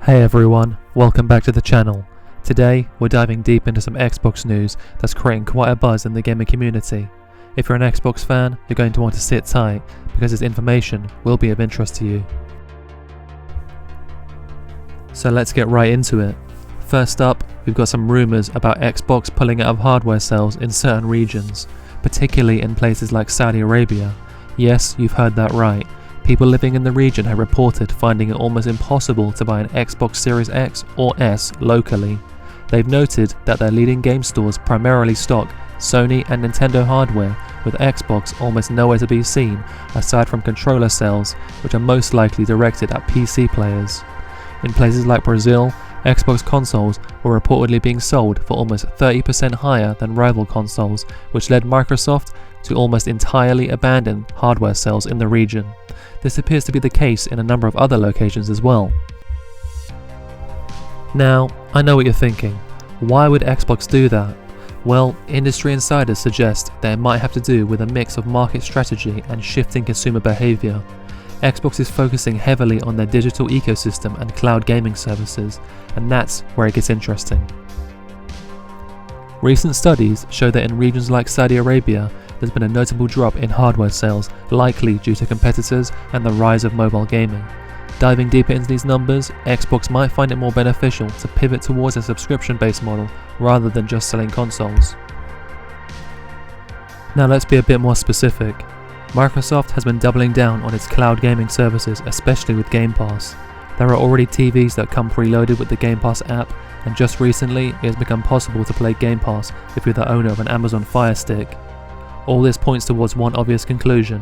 Hey everyone, welcome back to the channel. Today, we're diving deep into some Xbox news that's creating quite a buzz in the gaming community. If you're an Xbox fan, you're going to want to sit tight because this information will be of interest to you. So let's get right into it. First up, we've got some rumours about Xbox pulling out of hardware sales in certain regions, particularly in places like Saudi Arabia. Yes, you've heard that right. People living in the region have reported finding it almost impossible to buy an Xbox Series X or S locally. They've noted that their leading game stores primarily stock Sony and Nintendo hardware, with Xbox almost nowhere to be seen aside from controller sales, which are most likely directed at PC players. In places like Brazil, Xbox consoles were reportedly being sold for almost 30% higher than rival consoles, which led Microsoft to almost entirely abandon hardware sales in the region. This appears to be the case in a number of other locations as well. Now, I know what you're thinking. Why would Xbox do that? Well, industry insiders suggest that it might have to do with a mix of market strategy and shifting consumer behavior. Xbox is focusing heavily on their digital ecosystem and cloud gaming services, and that's where it gets interesting. Recent studies show that in regions like Saudi Arabia, there's been a notable drop in hardware sales, likely due to competitors and the rise of mobile gaming. Diving deeper into these numbers, Xbox might find it more beneficial to pivot towards a subscription-based model rather than just selling consoles. Now let's be a bit more specific. Microsoft has been doubling down on its cloud gaming services, especially with Game Pass. There are already TVs that come preloaded with the Game Pass app, and just recently it has become possible to play Game Pass if you're the owner of an Amazon Fire Stick. All this points towards one obvious conclusion: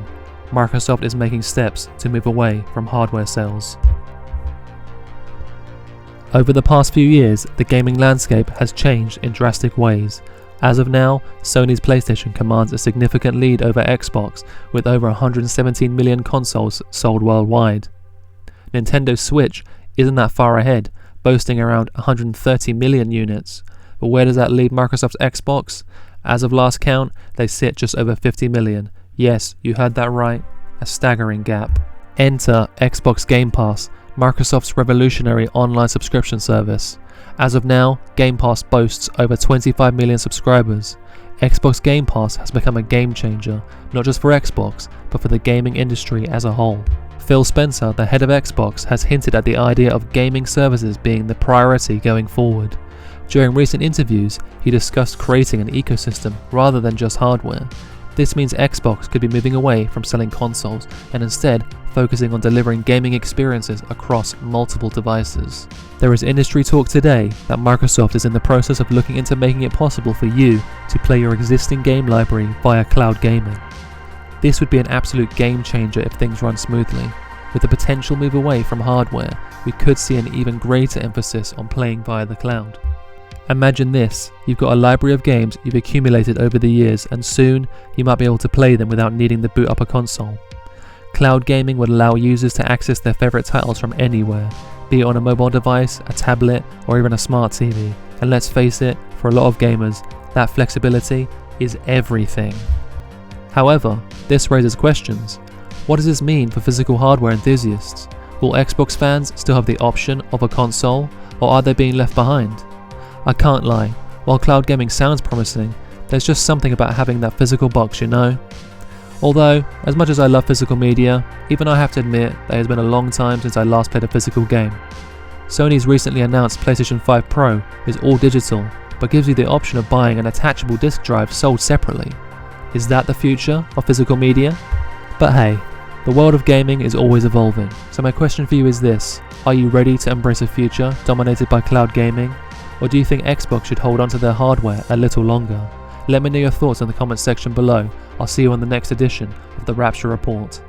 Microsoft is making steps to move away from hardware sales. Over the past few years, the gaming landscape has changed in drastic ways. As of now, Sony's PlayStation commands a significant lead over Xbox, with over 117 million consoles sold worldwide. Nintendo Switch isn't that far ahead, boasting around 130 million units. But where does that leave Microsoft's Xbox? As of last count, they sit just over 50 million. Yes, you heard that right, a staggering gap. Enter Xbox Game Pass, Microsoft's revolutionary online subscription service. As of now, Game Pass boasts over 25 million subscribers. Xbox Game Pass has become a game changer, not just for Xbox, but for the gaming industry as a whole. Phil Spencer, the head of Xbox, has hinted at the idea of gaming services being the priority going forward. During recent interviews, he discussed creating an ecosystem rather than just hardware. This means Xbox could be moving away from selling consoles and instead focusing on delivering gaming experiences across multiple devices. There is industry talk today that Microsoft is in the process of looking into making it possible for you to play your existing game library via cloud gaming. This would be an absolute game changer if things run smoothly. With the potential move away from hardware, we could see an even greater emphasis on playing via the cloud. Imagine this: you've got a library of games you've accumulated over the years, and soon you might be able to play them without needing to boot up a console. Cloud gaming would allow users to access their favourite titles from anywhere, be it on a mobile device, a tablet, or even a smart TV. And let's face it, for a lot of gamers, that flexibility is everything. However, this raises questions. What does this mean for physical hardware enthusiasts? Will Xbox fans still have the option of a console, or are they being left behind? I can't lie, while cloud gaming sounds promising, there's just something about having that physical box, you know? Although, as much as I love physical media, even I have to admit that it has been a long time since I last played a physical game. Sony's recently announced PlayStation 5 Pro is all digital, but gives you the option of buying an attachable disc drive sold separately. Is that the future of physical media? But hey, the world of gaming is always evolving, so my question for you is this: are you ready to embrace a future dominated by cloud gaming? Or do you think Xbox should hold on to their hardware a little longer? Let me know your thoughts in the comments section below. I'll see you on the next edition of the Rapture Report.